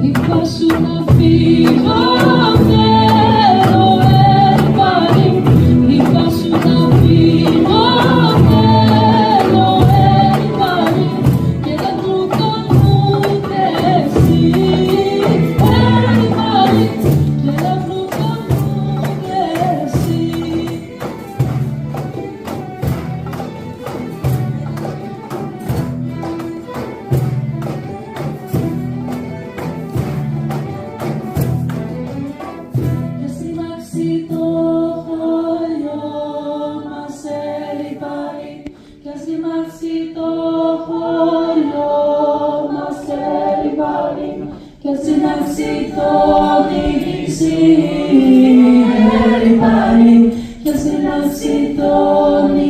Είπα σου να φύγω, θέλω everybody. Είπα σου να φύγω, θέλω everybody. Και δεν μου κάνουν ούτε εσύ, everybody. Και δεν μου κάνουν ούτε εσύ. Κι ας ρημάξει το χωριό μας everybody. Κι ας ρημάξει το νησί everybody. Κι ας ρημάξει το νησί.